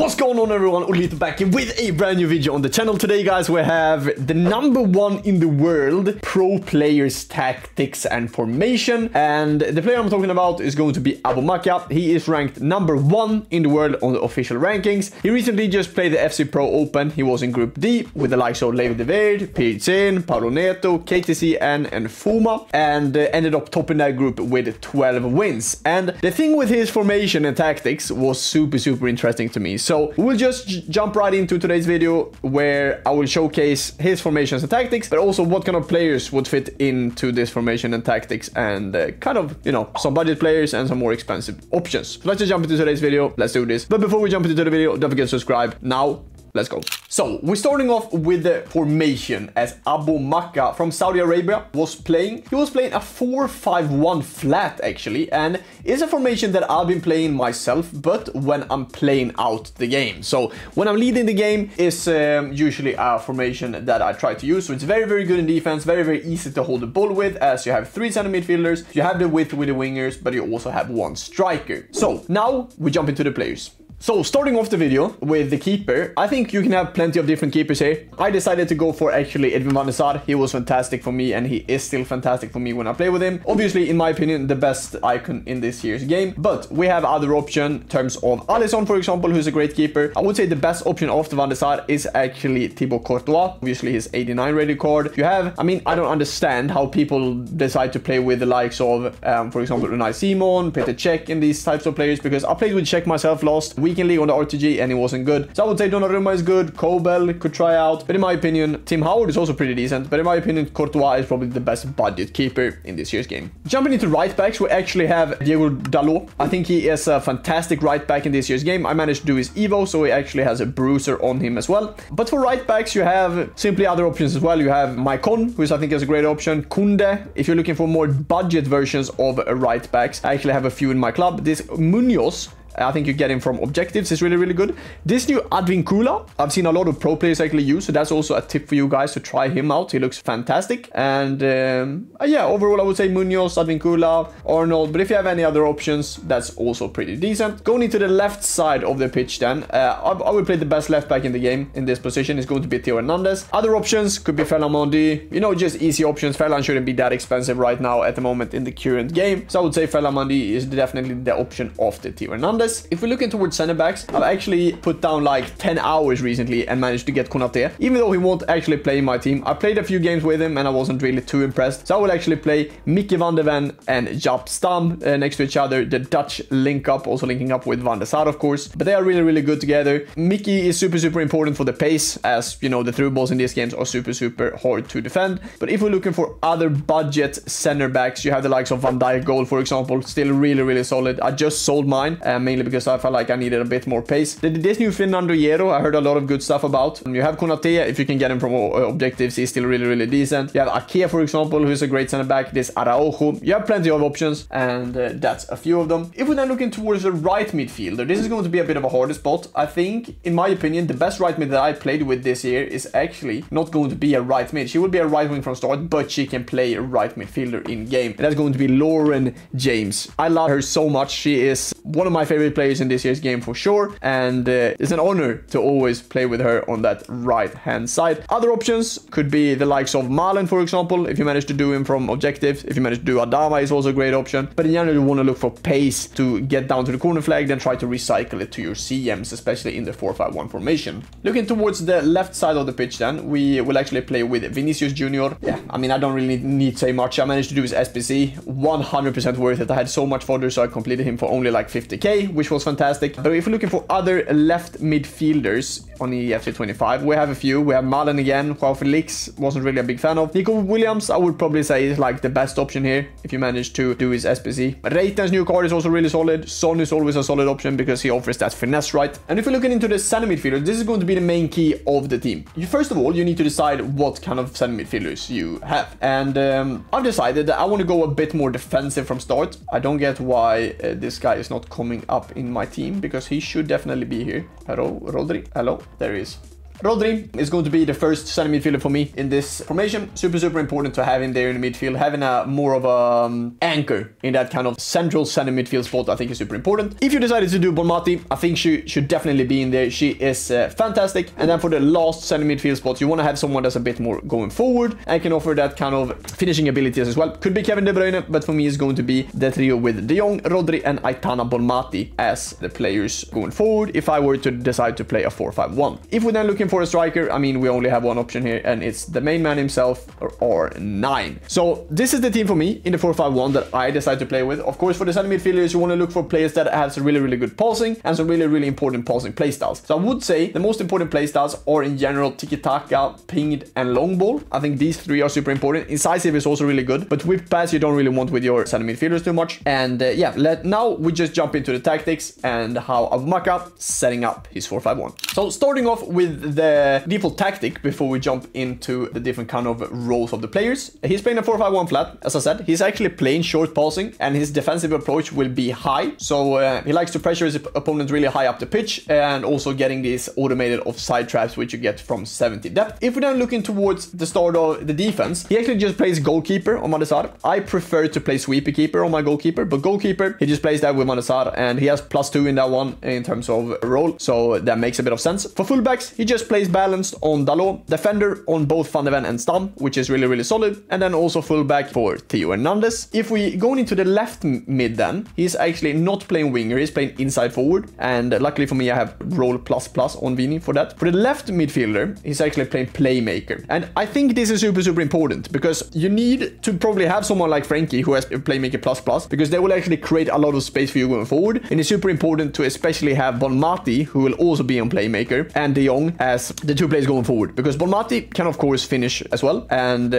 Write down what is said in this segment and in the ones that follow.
What's going on, everyone? Ollelito back here with a brand new video on the channel. Today, guys, we have the #1 in the world pro players tactics and formation, and the player I'm talking about is going to be Abomaka. He is ranked #1 in the world on the official rankings. He recently just played the FC Pro Open. He was in Group D with the likes of Levi de Verde, Pircin, Paolo Neto, KTCN and Fuma, and ended up topping that group with 12 wins. And the thing with his formation and tactics was super interesting to me. So we'll just jump right into today's video where I will showcase his formations and tactics, but also what kind of players would fit into this formation and tactics, and kind of, you know, some budget players and some more expensive options. So let's just jump into today's video. Let's do this. But before we jump into the video, don't forget to subscribe. Now, let's go. So we're starting off with the formation as Abomaka from Saudi Arabia was playing. He was playing a 4-5-1 flat actually, and it's a formation that I've been playing myself, but when I'm playing out the game. So when I'm leading the game, it's usually a formation that I try to use. So it's very good in defense, very easy to hold the ball with, as you have 3 center midfielders, you have the width with the wingers, but you also have 1 striker. So now we jump into the players. So starting off the video with the keeper, I think you can have plenty of different keepers here. I decided to go for actually Edwin van der Sar. He was fantastic for me, and he is still fantastic for me when I play with him. Obviously, in my opinion, the best icon in this year's game. But we have other option in terms of Alisson, for example, who's a great keeper. I would say the best option after van der Sar is actually Thibaut Courtois. Obviously, his 89 rated card. You have, I mean, I don't understand how people decide to play with the likes of, for example, Unai Simon, Peter Cech, and these types of players, because I played with Cech myself last weekend league on the RTG and it wasn't good. So I would say Donnarumma is good, Kobel could try out, but in my opinion, Tim Howard is also pretty decent, but in my opinion, Courtois is probably the best budget keeper in this year's game. Jumping into right backs, we actually have Diego Dalot. I think he is a fantastic right back in this year's game. I managed to do his Evo, so he actually has a bruiser on him as well. But for right backs, you have simply other options as well. You have Maicon, who I think is a great option. Kunde, if you're looking for more budget versions of right backs, I actually have a few in my club. This Munoz, I think you get him from objectives, is really good. This new Advincula, I've seen a lot of pro players actually use, so that's also a tip for you guys to try him out. He looks fantastic. And yeah, overall I would say Munoz, Advincula, Arnold, but if you have any other options, that's also pretty decent. Going into the left side of the pitch then, I would play the best left back in the game in this position is going to be Theo Hernandez. Other options could be Ferland Mendy, you know, just easy options. Ferland shouldn't be that expensive right now at the moment in the current game, so I would say Ferland Mendy is definitely the option after Theo Hernandez. If we're looking towards center backs, I've actually put down like 10 hours recently and managed to get Konate, even though he won't actually play in my team. I played a few games with him and I wasn't really too impressed. So I will actually play Mickey van der Ven and Jaap Stam next to each other. The Dutch link up, also linking up with van der Sar, of course, but they are really good together. Mickey is super important for the pace, as you know, the through balls in these games are super hard to defend. But if we're looking for other budget center backs, you have the likes of Van Dijk goal, for example, still really solid. I just sold mine, mainly because I felt like I needed a bit more pace. This new Fernando Hierro, I heard a lot of good stuff about. You have Konate, if you can get him from objectives, he's still really decent. You have Ake, for example, who's a great center back. This Araujo. You have plenty of options, and that's a few of them. If we're then looking towards the right midfielder, this is going to be a bit of a harder spot. I think, in my opinion, the best right mid that I played with this year is actually not going to be a right mid. She will be a right wing from start, but she can play a right midfielder in game. And that's going to be Lauren James. I love her so much. She is one of my favorite players in this year's game for sure, and it's an honor to always play with her on that right hand side. Other options could be the likes of Malen, for example, if you manage to do him from objectives. If you manage to do Adama, is also a great option, but in general you want to look for pace to get down to the corner flag, then try to recycle it to your CMs, especially in the 4-5-1 formation. Looking towards the left side of the pitch then, we will actually play with Vinicius Junior. Yeah, I mean, I don't really need to say much. I managed to do his SPC, 100% worth it. I had so much fodder, so I completed him for only like 50k, which was fantastic. But if we're looking for other left midfielders on the FC25, we have a few. We have Malen again, Joao Felix, wasn't really a big fan of. Nico Williams, I would probably say is like the best option here if you manage to do his SPC. Reiten's new card is also really solid. Son is always a solid option because he offers that finesse, right? And if we're looking into the center midfielder, this is going to be the main key of the team. First of all, you need to decide what kind of center midfielders you have. And I've decided that I want to go a bit more defensive from start. I don't get why this guy is not coming up in my team, because he should definitely be here. Hello, Rodri. Hello, there he is. Rodri is going to be the first center midfielder for me in this formation. Super important to have him there in the midfield. Having a more of a anchor in that kind of central center midfield spot, I think is super important. If you decided to do Bonmati, I think she should definitely be in there. She is fantastic. And then for the last center midfield spot, you want to have someone that's a bit more going forward and can offer that kind of finishing abilities as well. Could be Kevin De Bruyne, but for me it's going to be the trio with De Jong, Rodri and Aitana Bonmati as the players going forward if I were to decide to play a 4-5-1. If we're then looking for a striker, I mean, we only have one option here, and it's the main man himself, or R9. So this is the team for me in the 4-5-1 that I decide to play with. Of course, for the center midfielders, you want to look for players that have some really good passing and some really important passing playstyles. So I would say the most important playstyles are in general tiki-taka, pinged and long ball. I think these three are super important. Incisive is also really good, but whip pass you don't really want with your center midfielders too much. And yeah, now we just jump into the tactics and how Abumaka setting up his 4-5-1. So starting off with the default tactic before we jump into the different kind of roles of the players. He's playing a 4-5-1 flat, as I said. He's actually playing short passing and his defensive approach will be high. So he likes to pressure his opponent really high up the pitch and also getting these automated offside traps which you get from 70 depth. If we're then looking towards the start of the defense, he actually just plays goalkeeper on Madasar. I prefer to play sweeper keeper on my goalkeeper, but goalkeeper, he just plays that with Madasar and he has +2 in that one in terms of role. So that makes a bit of sense. For fullbacks, he just plays balanced on Dalot, defender on both Van de Ven and Stam, which is really solid, and then also fullback for Theo Hernandez. If we go into the left mid then, he's actually not playing winger, he's playing inside forward, and luckily for me I have role ++ on Vini for that. For the left midfielder, he's actually playing playmaker, and I think this is super important because you need to probably have someone like Frankie who has playmaker ++ because they will actually create a lot of space for you going forward, and it's super important to especially have Bonmati who will also be on playmaker and De Jong as the two players going forward, because Bonmati can of course finish as well, and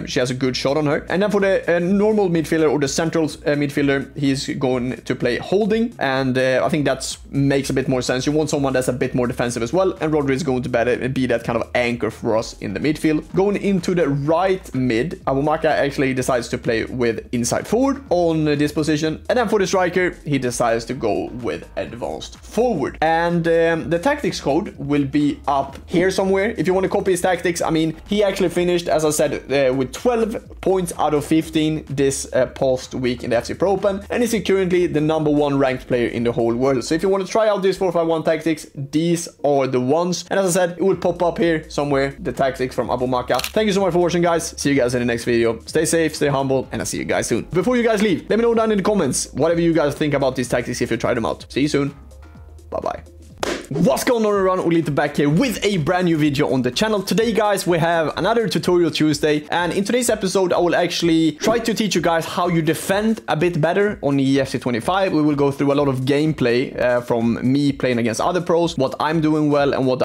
she has a good shot on her. And then for the normal midfielder or the central midfielder, he's going to play holding, and I think that makes a bit more sense. You want someone that's a bit more defensive as well, and Rodri is going to be that kind of anchor for us in the midfield. Going into the right mid, Abumaka actually decides to play with inside forward on this position, and then for the striker, he decides to go with advanced forward. And the tactics code will be up here somewhere if you want to copy his tactics. I mean, he actually finished, as I said, with 12 points out of 15 this past week in the FC Pro Open, and is currently the #1 ranked player in the whole world. So if you want to try out these 4-5-1 tactics, these are the ones. And as I said, it will pop up here somewhere, the tactics from Abumaka. Thank you so much for watching, guys. See you guys in the next video. Stay safe, stay humble, and I'll see you guys soon. Before you guys leave, let me know down in the comments whatever you guys think about these tactics if you try them out. See you soon. Bye-bye. What's going on around? Ollelito back here with a brand new video on the channel. Today, guys, we have another tutorial Tuesday, and in today's episode I will actually try to teach you guys how you defend a bit better on the EFC 25. We will go through a lot of gameplay from me playing against other pros, what I'm doing well and what